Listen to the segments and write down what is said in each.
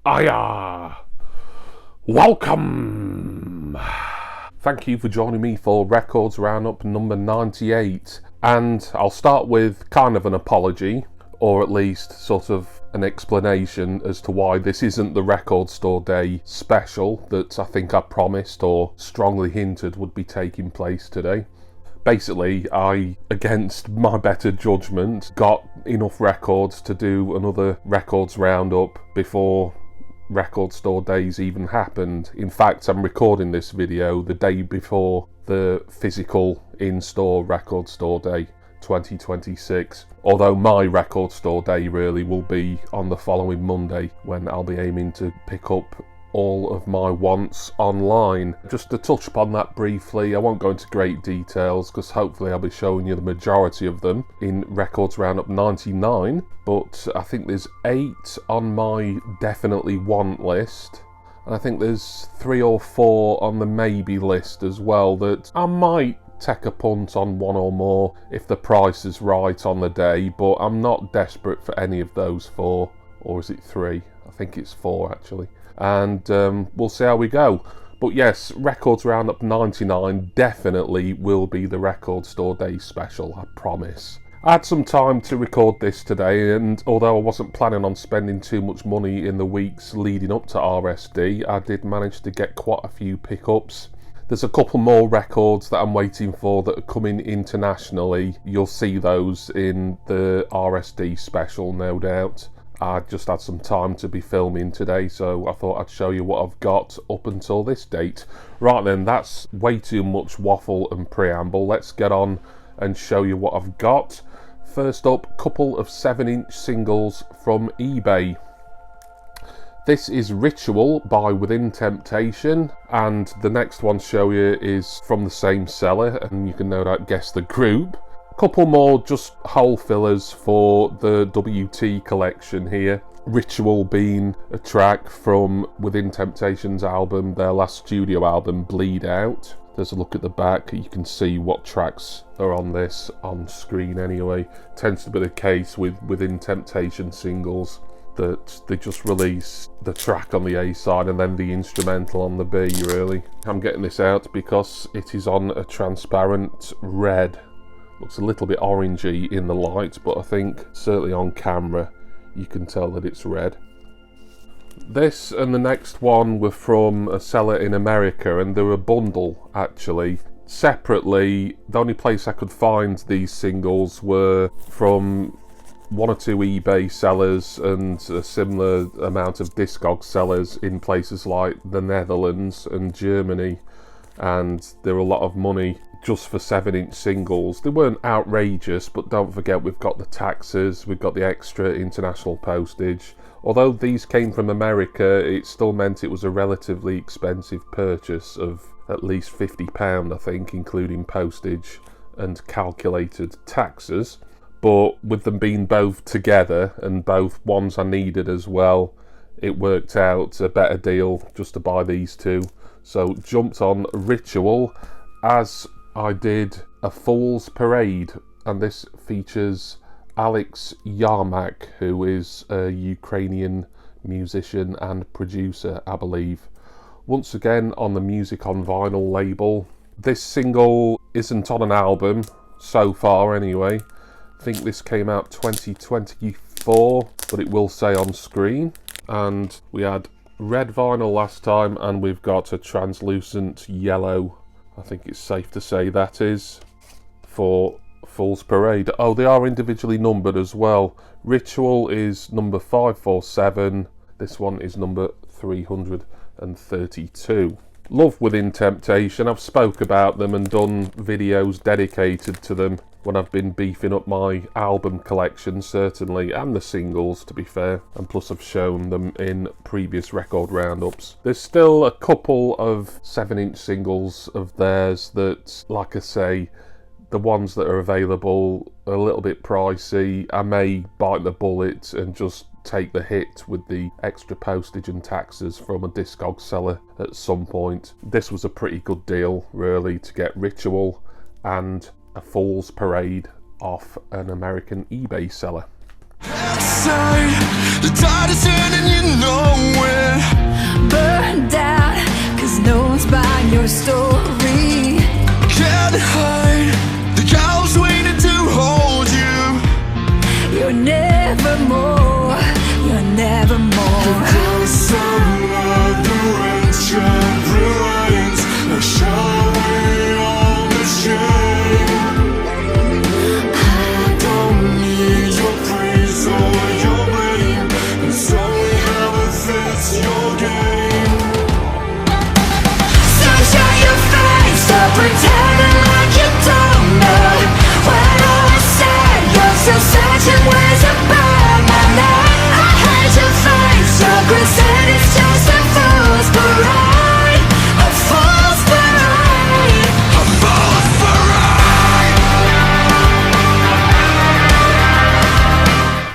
Hiya! Welcome! Thank you for joining me for Records Roundup number 98. And I'll start with kind of an apology, or at least sort of an explanation as to why this isn't the Record Store Day special that I think I promised or strongly hinted would be taking place today. Basically, I, against my better judgment, got enough records to do another Records Roundup before Record Store Days even happened. In fact, I'm recording this video the day before the physical in-store Record Store Day 2026. Although my Record Store Day really will be on the following Monday, when I'll be aiming to pick up all of my wants online. Just to touch upon that briefly, I won't go into great details because hopefully I'll be showing you the majority of them in Records Roundup 99, but I think there's 8 on my definitely want list, and I think there's 3 or 4 on the maybe list as well that I might take a punt on one or more if the price is right on the day, but I'm not desperate for any of those 4, or is it 3? I think it's 4 actually. And we'll see how we go. But yes, Records Roundup 99 definitely will be the Record Store Day special, I promise. I had some time to record this today, and although I wasn't planning on spending too much money in the weeks leading up to RSD, I did manage to get quite a few pickups. There's a couple more records that I'm waiting for that are coming internationally. You'll see those in the RSD special, no doubt. I just had some time to be filming today, so I thought I'd show you what I've got up until this date. Right then, that's way too much waffle and preamble. Let's get on and show you what I've got. First up, couple of 7-inch singles from eBay. This is Ritual by Within Temptation, and the next one to show you is from the same seller, and you can no doubt guess the group. Couple more just hole fillers for the WT collection here. Ritual being a track from Within Temptation's album, their last studio album, Bleed Out. There's a look at the back, you can see what tracks are on this on screen anyway. Tends to be the case with Within Temptation singles that they just release the track on the A side and then the instrumental on the B, really. I'm getting this out because it is on a transparent red. Looks a little bit orangey in the light, but I think certainly on camera you can tell that it's red. This and the next one were from a seller in America, and they're a bundle actually. Separately, the only place I could find these singles were from 1 or 2 eBay sellers and a similar amount of Discog sellers in places like the Netherlands and Germany, and they're a lot of money just for 7-inch singles. They weren't outrageous, but don't forget we've got the taxes, we've got the extra international postage. Although these came from America, it still meant it was a relatively expensive purchase of at least £50, I think, including postage and calculated taxes. But with them being both together and both ones I needed as well, it worked out a better deal just to buy these 2. So jumped on Ritual, as I did a Fool's Parade, and this features Alex Yarmak, who is a Ukrainian musician and producer, I believe. Once again on the Music on Vinyl label. This single isn't on an album, so far anyway. I think this came out 2024, but it will say on screen. And we had red vinyl last time, and we've got a translucent yellow, I think it's safe to say that is, for Fool's Parade. Oh, they are individually numbered as well. Ritual is number 547, this one is number 332. Love Within Temptation. I've spoke about them and done videos dedicated to them when I've been beefing up my album collection, certainly, and the singles, to be fair, and plus I've shown them in previous record roundups. There's still a couple of 7-inch singles of theirs that, like I say, the ones that are available are a little bit pricey. I may bite the bullet and just take the hit with the extra postage and taxes from a Discog seller at some point. This was a pretty good deal, really, to get Ritual and a Fool's Parade off an American eBay seller. The tide is turning, you know it. it's your game. So show your face, stop pretending like you don't know what I said. You're still searching ways to burn my name. I hate your face, your grit it's just a fool's parade. A fool's parade. A fool's parade.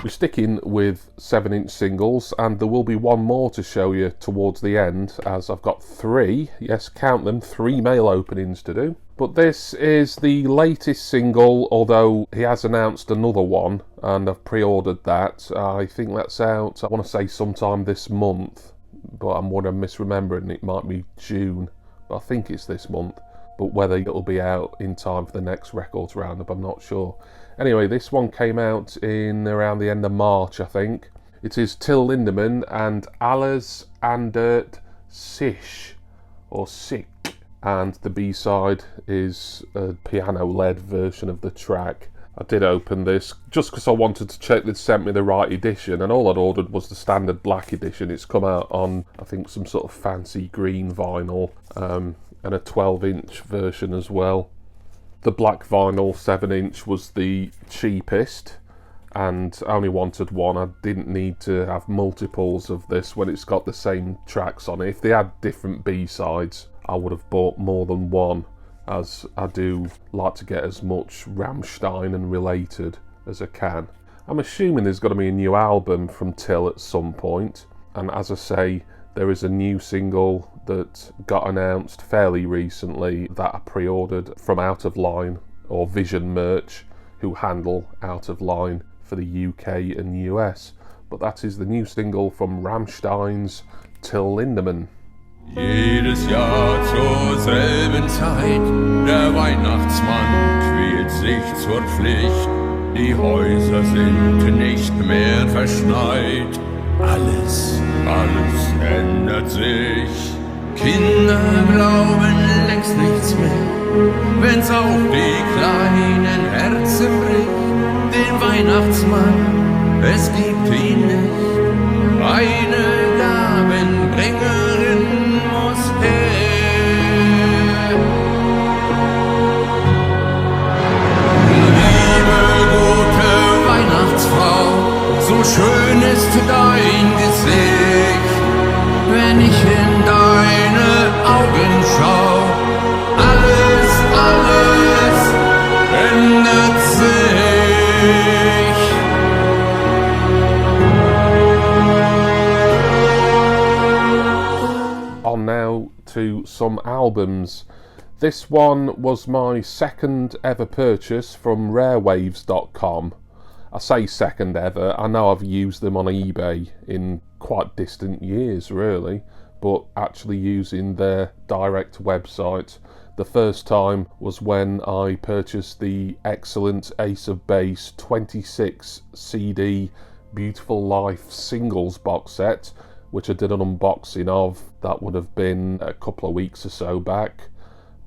We're sticking with 7-inch singles, and there will be one more to show you towards the end, as I've got 3, yes, count them, 3 male openings to do. But this is the latest single, although he has announced another one, and I've pre-ordered that. I think that's out, I want to say sometime this month, but I'm misremembering, it might be June, but I think it's this month. But whether it'll be out in time for the next Records Roundup, I'm not sure. Anyway, this one came out in around the end of March, I think. It is Till Lindemann and Alles Andert Sich, or Sick. And the B-side is a piano-led version of the track. I did open this just because I wanted to check they'd sent me the right edition, and all I'd ordered was the standard black edition. It's come out on, I think, some sort of fancy green vinyl, and a 12-inch version as well. The black vinyl 7-inch was the cheapest, and I only wanted one. I didn't need to have multiples of this when it's got the same tracks on it. If they had different B-sides, I would have bought more than one, as I do like to get as much Rammstein and related as I can. I'm assuming there's got to be a new album from Till at some point, and as I say, there is a new single that got announced fairly recently that I pre-ordered from Out of Line, or Vision Merch, who handle Out of Line for the UK and US. But that is the new single from Rammstein's Till Lindemann. Jedes Jahr zur selben Zeit, der Weihnachtsmann quält sich zur Pflicht. Die Häuser sind nicht mehr verschneit. Alles ändert sich. Kinder glauben längst nichts mehr, wenn's auch die kleinen Herzen bricht. Den Weihnachtsmann, es gibt ihn nicht. Eine Gabenbringerin muss her. Liebe gute Weihnachtsfrau, so schön ist dein Gesicht, wenn ich in deine Augen schau. Alles ändert sich. On now to some albums. This one was my second ever purchase from rarewaves.com. I say second ever, I know I've used them on eBay in quite distant years really, but actually using their direct website. The first time was when I purchased the excellent Ace of Base 26 CD Beautiful Life singles box set, which I did an unboxing of. That would have been a couple of weeks or so back.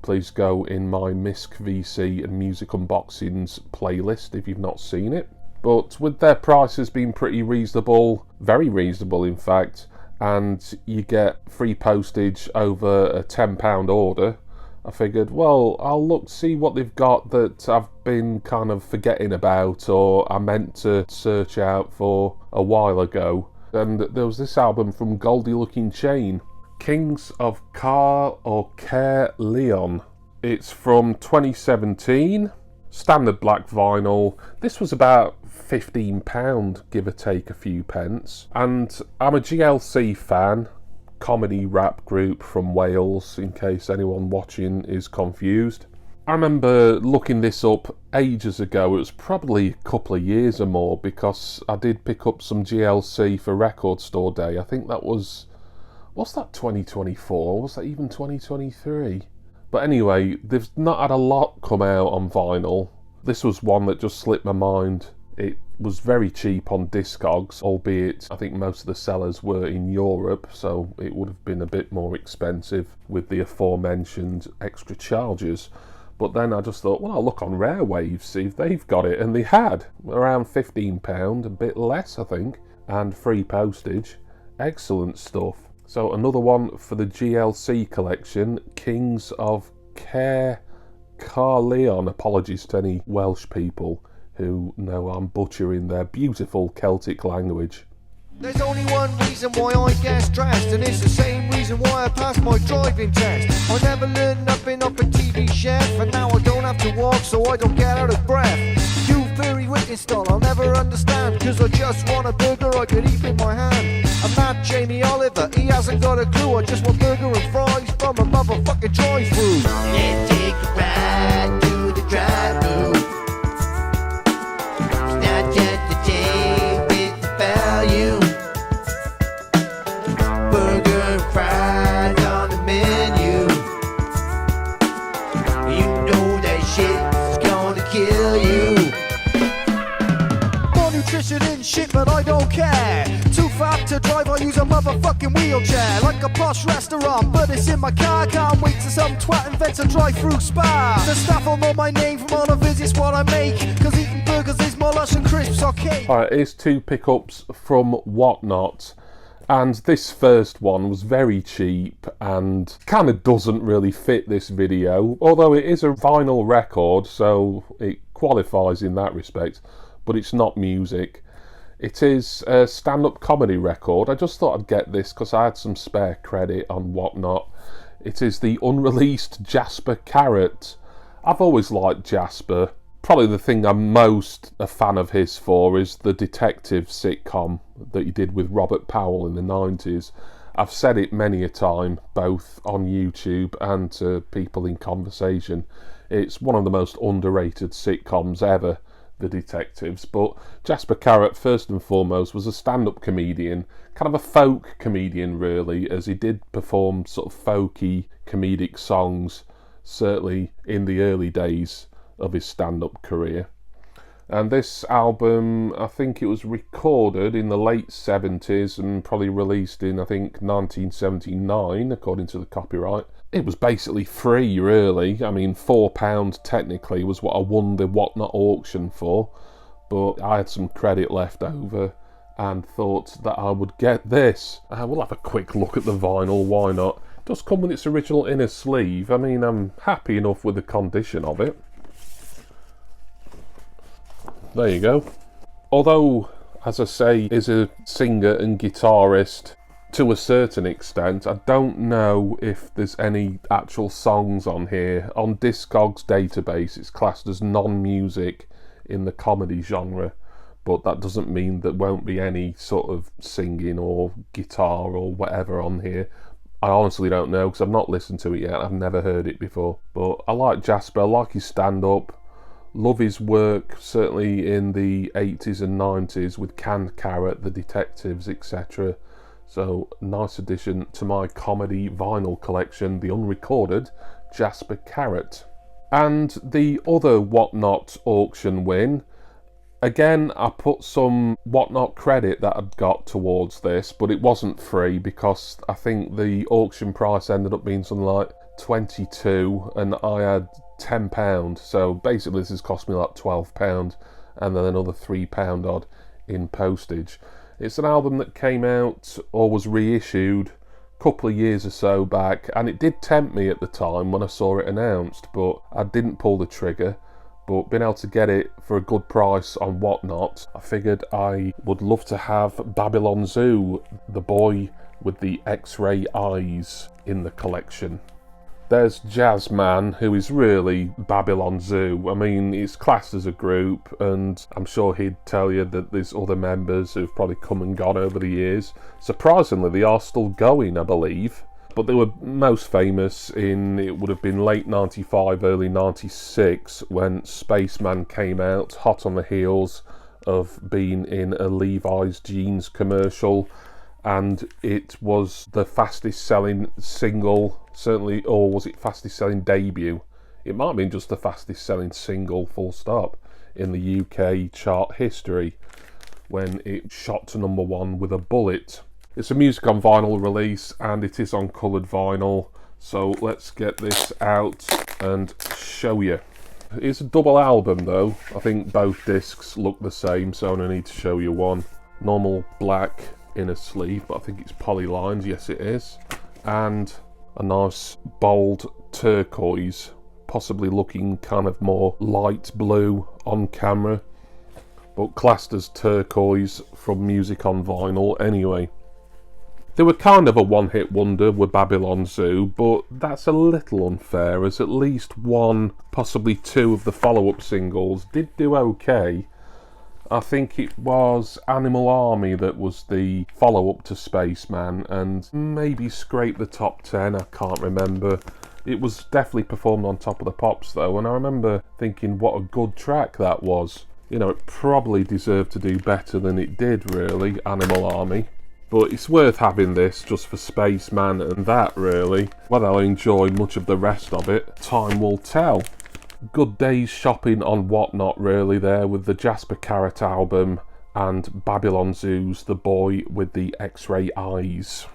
Please go in my Misc VC and Music Unboxings playlist if you've not seen it. But with their prices being pretty reasonable, very reasonable in fact, and you get free postage over a £10 order, I figured, well, I'll look, see what they've got that I've been kind of forgetting about or I meant to search out for a while ago. And there was this album from Goldie Looking Chain, Kings of Car or Care Leon. It's from 2017, standard black vinyl. This was about £15, give or take a few pence. And I'm a GLC fan, comedy rap group from Wales, in case anyone watching is confused. I remember looking this up ages ago. It was probably a couple of years or more, because I did pick up some GLC for Record Store Day. I think that was, what's that, 2024? Was that even 2023? But anyway, they've not had a lot come out on vinyl. This was one that just slipped my mind. It was very cheap on Discogs, albeit I think most of the sellers were in Europe, so it would have been a bit more expensive with the aforementioned extra charges. But then I just thought, well, I'll look on Rarewaves, see if they've got it. And they had, around £15, a bit less I think, and free postage. Excellent stuff. So another one for the GLC collection, Kings of Caerleon. Apologies to any Welsh people who know I'm butchering their beautiful Celtic language. There's only one reason why I get stressed, and it's the same reason why I passed my driving test. I never learned nothing off a TV chef, and now I don't have to walk so I don't get out of breath. You furry witness style I'll never understand, cause I just want a burger I could eat with my hand. I'm not Jamie Oliver, he hasn't got a clue, I just want burger and fries from a motherfucking drive-thru. Let's take a ride to the drive-thru. It's not just a day with the value. Burger and fries on the menu. You know that shit's gonna kill you. More nutrition in shit, but I don't care. Too fat to drive, I use a motherfucking wheelchair. Like a posh restaurant, but it's in my car. Can't wait till some twat invents a drive-through spa. The staff will know my name from all the visits what I make, cause eating burgers is more lush and crisps or cake. Alright, here's two pickups from Whatnot. And this first one was very cheap and kind of doesn't really fit this video, although it is a vinyl record, so it qualifies in that respect, but it's not music. It is a stand-up comedy record. I just thought I'd get this because I had some spare credit on Whatnot. It is the unreleased Jasper Carrot. I've always liked Jasper. Probably the thing I'm most a fan of his for is the detective sitcom that he did with Robert Powell in the 90s. I've said it many a time, both on YouTube and to people in conversation. It's one of the most underrated sitcoms ever, The Detectives. But Jasper Carrot, first and foremost, was a stand-up comedian, kind of a folk comedian really, as he did perform sort of folky comedic songs, certainly in the early days of his stand-up career. And this album, I think it was recorded in the late 70s and probably released in, I think, 1979, according to the copyright. It was basically free, really. I mean, £4 technically was what I won the Whatnot auction for, but I had some credit left over and thought that I would get this. We'll have a quick look at the vinyl, why not? It does come with its original inner sleeve. I mean, I'm happy enough with the condition of it. There you go. Although, as I say, is a singer and guitarist to a certain extent, I don't know if there's any actual songs on here. On Discogs database, it's classed as non-music in the comedy genre, but that doesn't mean there won't be any sort of singing or guitar or whatever on here. I honestly don't know because I've not listened to it yet. I've never heard it before. But I like Jasper, I like his stand-up. Love his work, certainly in the 80s and 90s with Canned Carrot, The Detectives, etc. So, nice addition to my comedy vinyl collection, the unrecorded Jasper Carrot. And the other Whatnot auction win, again, I put some Whatnot credit that I'd got towards this, but it wasn't free because I think the auction price ended up being something like 22 and I had £10, so basically this has cost me like £12 and then another £3 odd in postage. It's an album that came out or was reissued a couple of years or so back, and it did tempt me at the time when I saw it announced, but I didn't pull the trigger. But being able to get it for a good price on Whatnot, I figured I would love to have Babylon Zoo, the boy with the X-ray eyes, in the collection. There's Jazzman, who is really Babylon Zoo. I mean, it's classed as a group, and I'm sure he'd tell you that there's other members who've probably come and gone over the years. Surprisingly, they are still going, I believe. But they were most famous in, it would have been late 95, early 96, when Spaceman came out, hot on the heels of being in a Levi's jeans commercial. And it was the fastest selling single, certainly, or was it fastest selling debut? It might have been just the fastest selling single, full stop, in the UK chart history when it shot to #1 with a bullet. It's a music on vinyl release and it is on coloured vinyl, so let's get this out and show you. It's a double album though. I think both discs look the same, so I only need to show you one. Normal black inner sleeve, but I think it's polylined. Yes, it is. And a nice bold turquoise, possibly looking kind of more light blue on camera, but classed as turquoise from Music on Vinyl anyway. They were kind of a one-hit wonder with Babylon Zoo, but that's a little unfair, as at least one, possibly two of the follow-up singles did do okay. I think it was Animal Army that was the follow-up to Spaceman, and maybe scraped the top 10, I can't remember. It was definitely performed on Top of the Pops though, and I remember thinking what a good track that was. You know, it probably deserved to do better than it did, really, Animal Army. But it's worth having this just for Spaceman and that, really. Whether I'll enjoy much of the rest of it, time will tell. Good day's shopping on Whatnot, really, there, with the Jasper Carrot album and Babylon Zoo's The Boy with the X-Ray Eyes.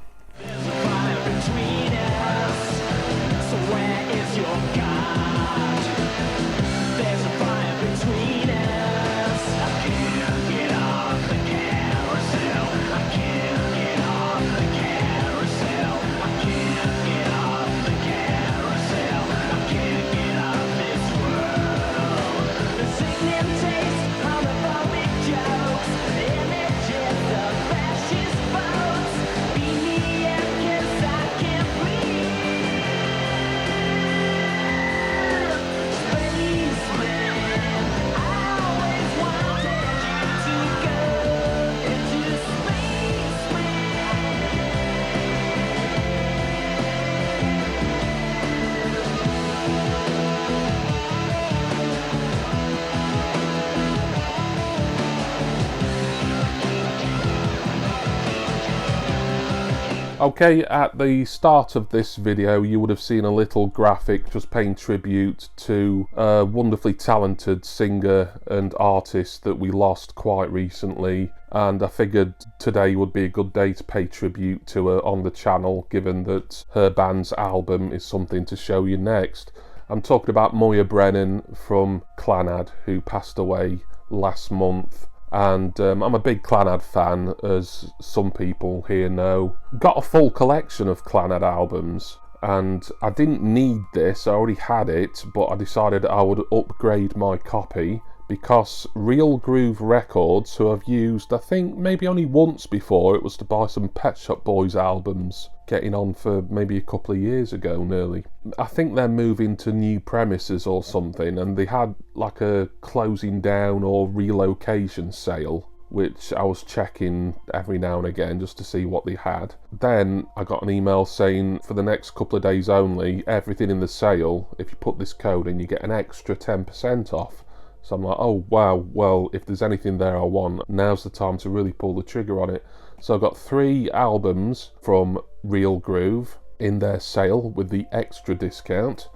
Okay, at the start of this video you would have seen a little graphic just paying tribute to a wonderfully talented singer and artist that we lost quite recently, and I figured today would be a good day to pay tribute to her on the channel, given that her band's album is something to show you next. I'm talking about Moya Brennan from Clannad, who passed away last month. And I'm a big Clannad fan, as some people here know. Got a full collection of Clannad albums, and I didn't need this, I already had it, but I decided I would upgrade my copy because Real Groove Records, who I've used I think maybe only once before, it was to buy some Pet Shop Boys albums, getting on for maybe a couple of years ago nearly. I think they're moving to new premises or something, and they had like a closing down or relocation sale, which I was checking every now and again just to see what they had. Then I got an email saying for the next couple of days only, everything in the sale, if you put this code in, you get an extra 10% off. So I'm like, oh wow, well, if there's anything there I want, now's the time to really pull the trigger on it. So I got 3 albums from Real Groove in their sale with the extra discount.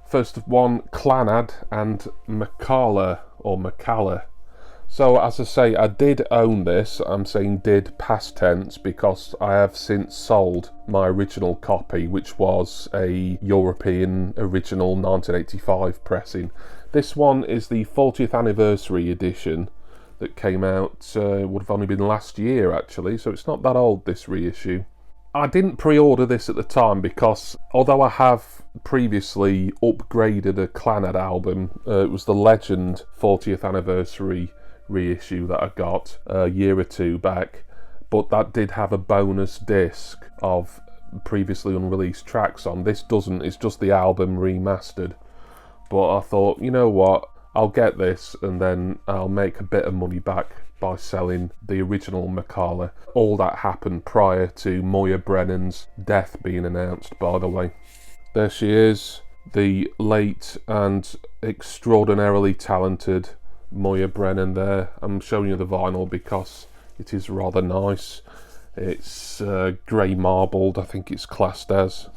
First one, Clannad and Macala, or Macala. So as I say, I did own this. I'm saying did past tense because I have since sold my original copy, which was a European original 1985 pressing. This one is the 40th anniversary edition that came out, would have only been last year actually, so it's not that old, this reissue. I didn't pre-order this at the time because although I have previously upgraded a Clannad album, it was the Legend 40th anniversary reissue that I got a year or two back, but that did have a bonus disc of previously unreleased tracks on. This doesn't, it's just the album remastered. But I thought, you know what, I'll get this and then I'll make a bit of money back by selling the original Macala. All that happened prior to Moya Brennan's death being announced, by the way. There she is, the late and extraordinarily talented Moya Brennan there. I'm showing you the vinyl because it is rather nice. It's grey marbled, I think it's classed as.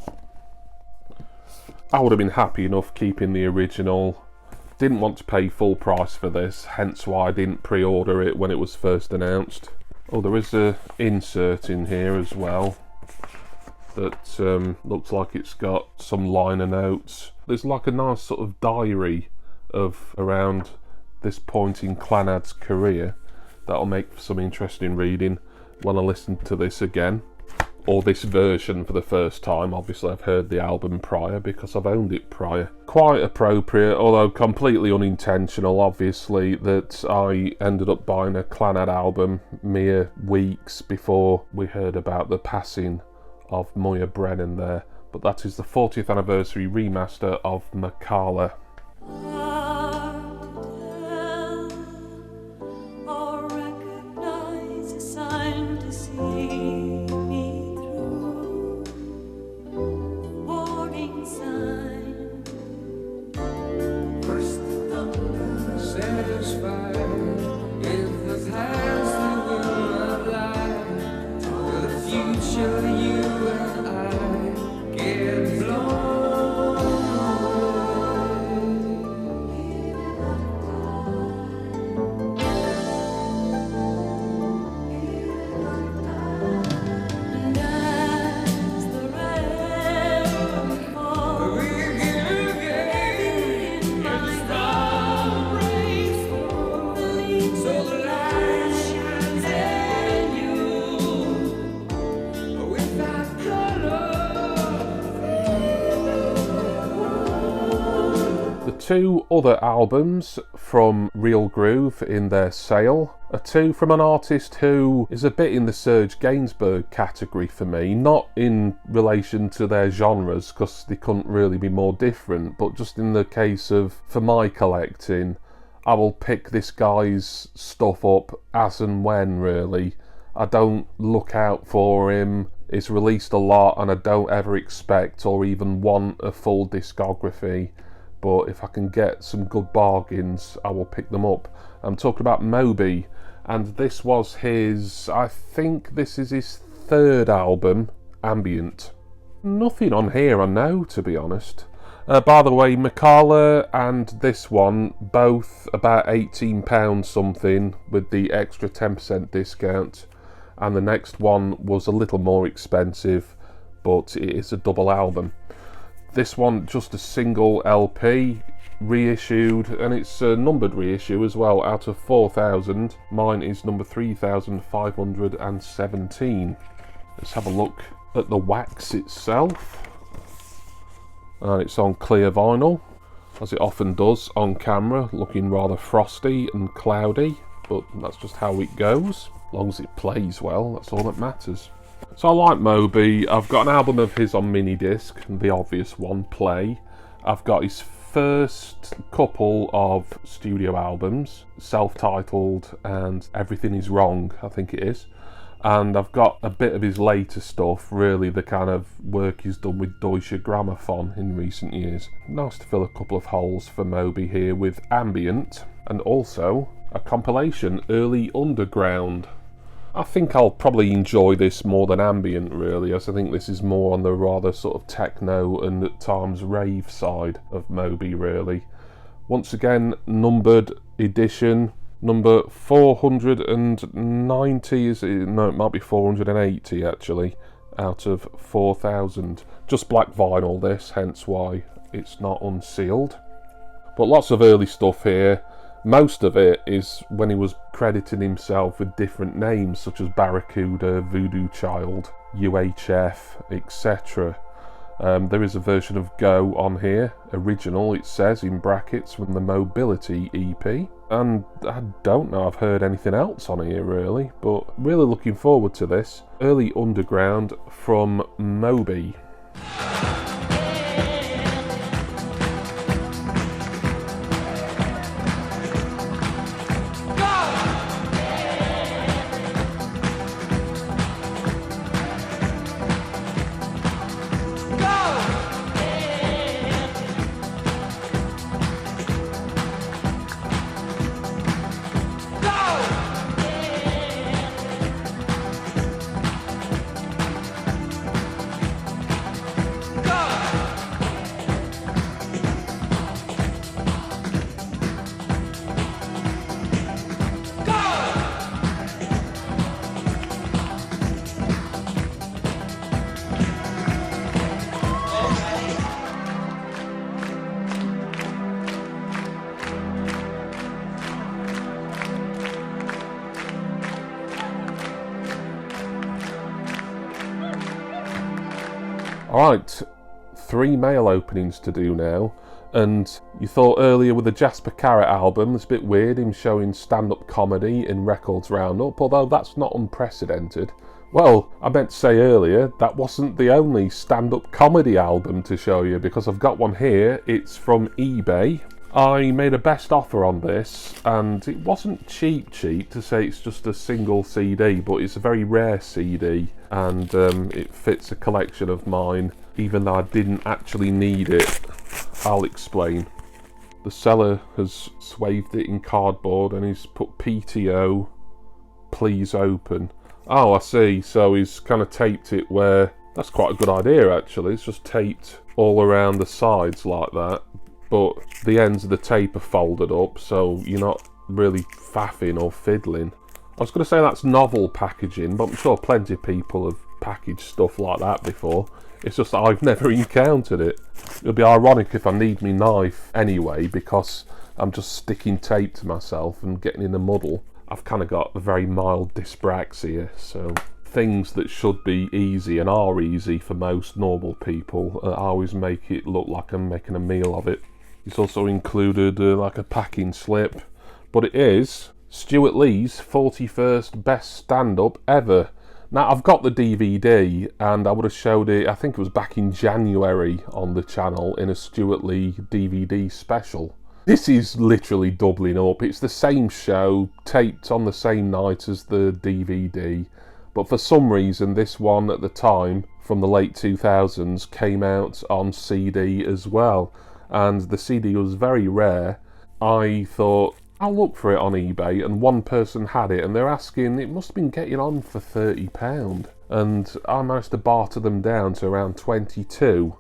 I would have been happy enough keeping the original. Didn't want to pay full price for this, hence why I didn't pre-order it when it was first announced. Oh, there is a insert in here as well that looks like it's got some liner notes. There's like a nice sort of diary of around this point in Clannad's career that'll make for some interesting reading. when I listen to this again, or this version for the first time. Obviously I've heard the album prior because I've owned it prior. Quite appropriate, although completely unintentional, obviously, that I ended up buying a Clannad album mere weeks before we heard about the passing of Moya Brennan there. But that is the 40th anniversary remaster of Makala. Two other albums from Real Groove in their sale are two from an artist who is a bit in the Serge Gainsbourg category for me, not in relation to their genres because they couldn't really be more different, but just in the case of, for my collecting, I will pick this guy's stuff up as and when, really. I don't look out for him. It's released a lot and I don't ever expect or even want a full discography. But if I can get some good bargains, I will pick them up. I'm talking about Moby, and this was his, I think this is his third album, Ambient. Nothing on here I know, to be honest. By the way, Makala and this one, both about £18 something with the extra 10% discount, and the next one was a little more expensive, but it is a double album. This one just a single LP, reissued, and it's a numbered reissue as well. Out of 4,000, mine is number 3,517. Let's have a look at the wax itself. And it's on clear vinyl, as it often does on camera, looking rather frosty and cloudy, but that's just how it goes. As long as it plays well, that's all that matters. So I like Moby. I've got an album of his on mini disc, the obvious one, Play. I've got his first couple of studio albums, self-titled and Everything Is Wrong, I think it is. And I've got a bit of his later stuff, really the kind of work he's done with Deutsche Grammophon in recent years. Nice to fill a couple of holes for Moby here with Ambient, and also a compilation, Early Underground. I think I'll probably enjoy this more than Ambient, really, as I think this is more on the rather sort of techno and at times rave side of Moby, really. Once again, numbered edition, number 490, is it? No, it might be 480 actually, out of 4,000. Just black vinyl this, hence why it's not unsealed. But lots of early stuff here. Most of it is when he was crediting himself with different names such as Barracuda, Voodoo Child, UHF, etc. There is a version of Go on here, original it says in brackets, from the Mobility EP. And I don't know I've heard anything else on here really, but really looking forward to this. Early Underground from Moby. Alright, 3 mail openings to do now. And you thought earlier with the Jasper Carrott album, it's a bit weird him showing stand-up comedy in Records Roundup, although that's not unprecedented. Well, I meant to say earlier, that wasn't the only stand-up comedy album to show you, because I've got one here. It's from eBay. I made a best offer on this, and it wasn't cheap to say it's just a single CD, but it's a very rare CD, and it fits a collection of mine, even though I didn't actually need it. I'll explain. The seller has swathed it in cardboard and he's put PTO, please open. Oh, I see. So he's kind of taped it where... That's quite a good idea, actually. It's just taped all around the sides like that. But the ends of the tape are folded up, so you're not really faffing or fiddling. I was going to say that's novel packaging, but I'm sure plenty of people have packaged stuff like that before. It's just that I've never encountered it. It'll be ironic if I need me knife anyway, because I'm just sticking tape to myself and getting in a muddle. I've kind of got a very mild dyspraxia, so things that should be easy and are easy for most normal people, I always make it look like I'm making a meal of it. It's also included like a packing slip, but it is Stuart Lee's 41st best stand-up ever. Now, I've got the DVD, and I would have showed it, I think it was back in January on the channel, in a Stuart Lee DVD special. This is literally doubling up. It's the same show, taped on the same night as the DVD, but for some reason this one at the time, from the late 2000s, came out on CD as well, and the CD was very rare. I thought, I'll look for it on eBay, and one person had it, and they're asking, it must have been getting on for £30, and I managed to barter them down to around 22,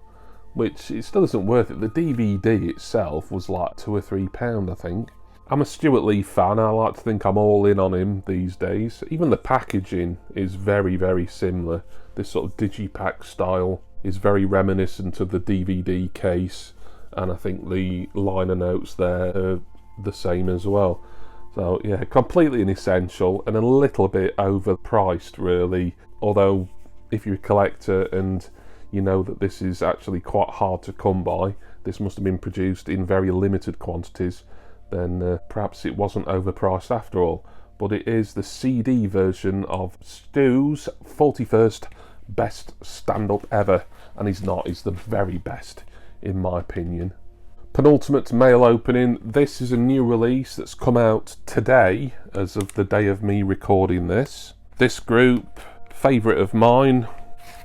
which it still isn't worth it. The DVD itself was like £2 or £3, I think. I'm a Stuart Lee fan. I like to think I'm all in on him these days. Even the packaging is very, very similar. This sort of digipack style is very reminiscent of the DVD case, and I think the liner notes there are the same as well. So yeah, completely inessential and a little bit overpriced really, although if you're a collector and you know that this is actually quite hard to come by, this must have been produced in very limited quantities, then perhaps it wasn't overpriced after all. But it is the CD version of Stu's 41st best stand-up ever, and he's the very best in my opinion. Penultimate mail opening. This is a new release that's come out today, as of the day of me recording this. This group, favourite of mine,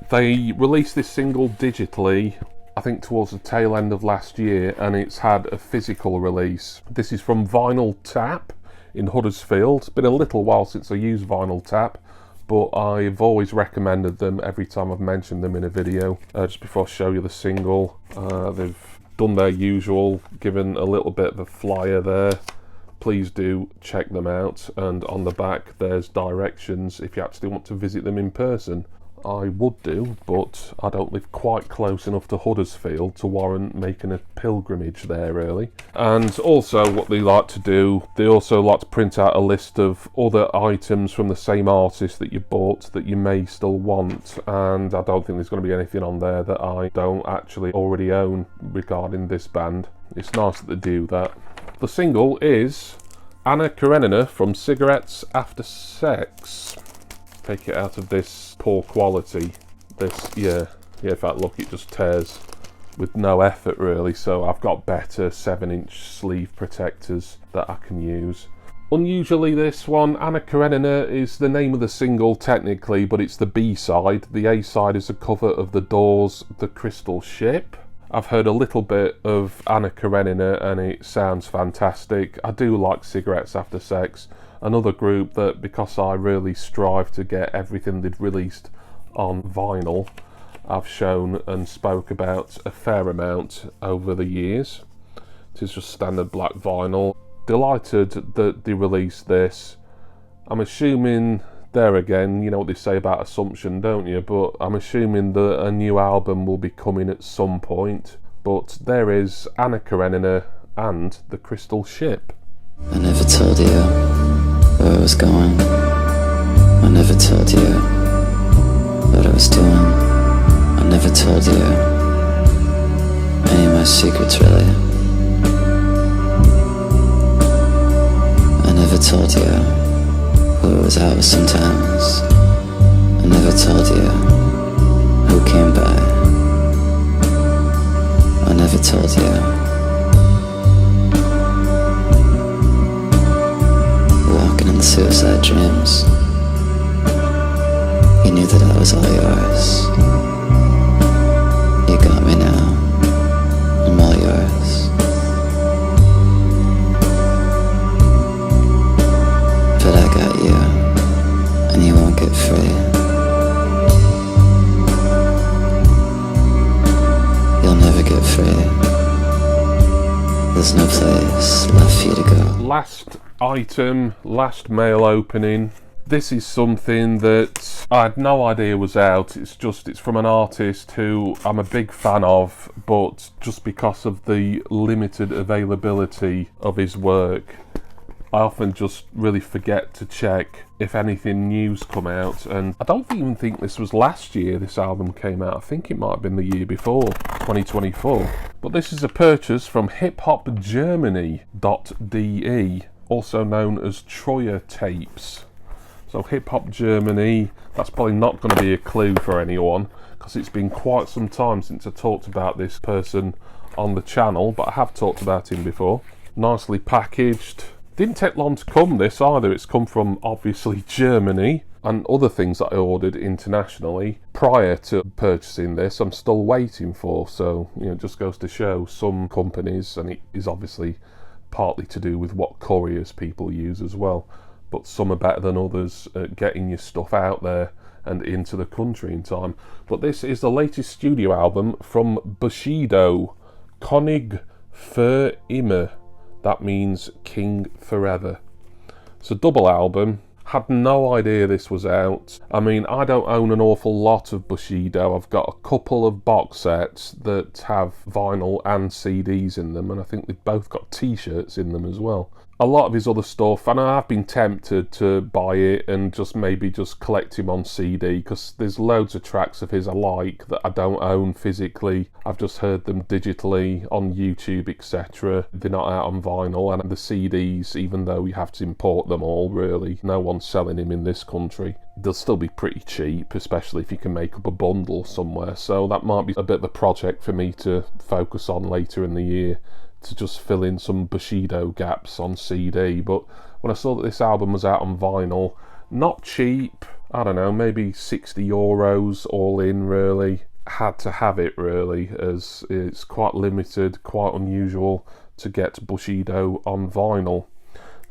they released this single digitally, I think towards the tail end of last year, and it's had a physical release. This is from Vinyl Tap in Huddersfield. It's been a little while since I used Vinyl Tap, but I've always recommended them every time I've mentioned them in a video. Just before I show you the single, they've done their usual, given a little bit of a flyer there. Please do check them out, and on the back there's directions if you actually want to visit them in person. I would do, but I don't live quite close enough to Huddersfield to warrant making a pilgrimage there really. And also what they like to do, they also like to print out a list of other items from the same artist that you bought that you may still want, and I don't think there's going to be anything on there that I don't actually already own regarding this band. It's nice that they do that. The single is Anna Karenina from Cigarettes After Sex. Take it out of this poor quality. This, yeah, in fact look, it just tears with no effort really, so I've got better 7-inch sleeve protectors that I can use. Unusually this one, Anna Karenina is the name of the single technically, but it's the B-side. The A-side is a cover of The Doors' The Crystal Ship. I've heard a little bit of Anna Karenina and it sounds fantastic. I do like Cigarettes After Sex, another group that, because I really strive to get everything they'd released on vinyl, I've shown and spoke about a fair amount over the years. It is just standard black vinyl. Delighted that they released this. I'm assuming, there again, you know what they say about assumption, don't you? But I'm assuming that a new album will be coming at some point. But there is Anna Karenina and The Crystal Ship. I never told you where I was going. I never told you what I was doing. I never told told you any of my secrets, really. I never told you who was out sometimes. I never told you who came by. I never told you. Walking in the suicide dreams. You knew that I was all yours. You got me now. I'm all yours. But I got you, and you won't get free. You'll never get free. There's no place left for you to go. Last item, last mail opening. This is something that I had no idea was out. It's from an artist who I'm a big fan of, but just because of the limited availability of his work, I often just really forget to check if anything new's come out. And I don't even think this was last year this album came out. I think it might have been the year before, 2024. But this is a purchase from hiphopgermany.de, also known as Troyer Tapes. So Hip Hop Germany, that's probably not going to be a clue for anyone, because it's been quite some time since I talked about this person on the channel, but I have talked about him before. Nicely packaged. Didn't take long to come, this either. It's come from obviously Germany, and other things that I ordered internationally prior to purchasing this I'm still waiting for. So, you know, it just goes to show some companies, and it is obviously partly to do with what couriers people use as well, but some are better than others at getting your stuff out there and into the country in time. But this is the latest studio album from Bushido, König für immer. That means King Forever. It's a double album. Had no idea this was out. I mean, I don't own an awful lot of Bushido. I've got a couple of box sets that have vinyl and CDs in them, and I think they've both got t-shirts in them as well. A lot of his other stuff, and I've been tempted to buy it and maybe just collect him on CD, because there's loads of tracks of his I like that I don't own physically. I've just heard them digitally on YouTube, etc. They're not out on vinyl, and the CDs, even though you have to import them all, really, no one's selling him in this country. They'll still be pretty cheap, especially if you can make up a bundle somewhere. So that might be a bit of a project for me to focus on later in the year, to just fill in some Bushido gaps on CD. But when I saw that this album was out on vinyl, not cheap, I don't know, maybe €60 all in, really. Had to have it, really, as it's quite limited, quite unusual to get Bushido on vinyl.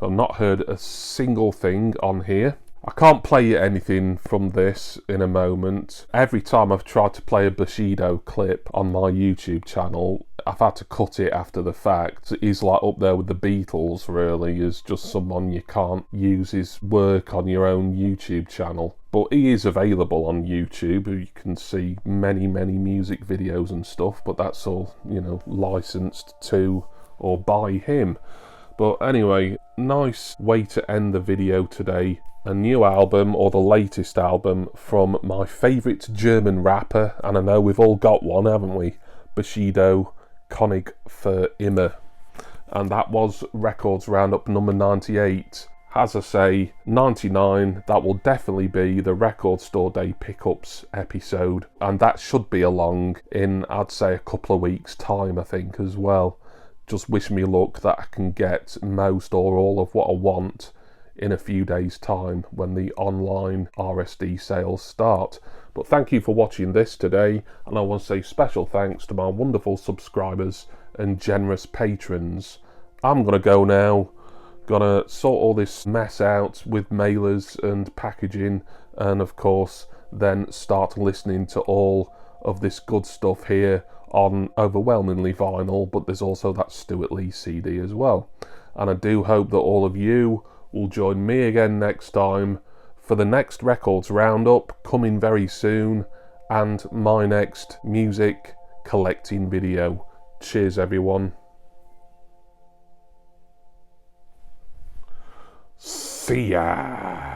I've not heard a single thing on here. I can't play anything from this in a moment. Every time I've tried to play a Bushido clip on my YouTube channel, I've had to cut it after the fact. He's like up there with the Beatles, really, as just someone you can't use his work on your own YouTube channel. But he is available on YouTube. You can see many music videos and stuff, but that's all, you know, licensed to or by him. But anyway, nice way to end the video today. A new album, or the latest album, from my favourite German rapper, and I know we've all got one, haven't we? Bushido, König für immer. And that was Records Roundup number 98. As I say, 99, that will definitely be the Record Store Day Pickups episode, and that should be along in, I'd say, a couple of weeks' time, I think, as well. Just wish me luck that I can get most or all of what I want in a few days' time when the online RSD sales start. But thank you for watching this today, and I want to say special thanks to my wonderful subscribers and generous patrons. I'm gonna go now, gonna sort all this mess out with mailers and packaging, and of course then start listening to all of this good stuff here on overwhelmingly vinyl, but there's also that Stuart Lee CD as well. And I do hope that all of you will join me again next time for the next Records Roundup coming very soon, and my next music collecting video. Cheers everyone. See ya.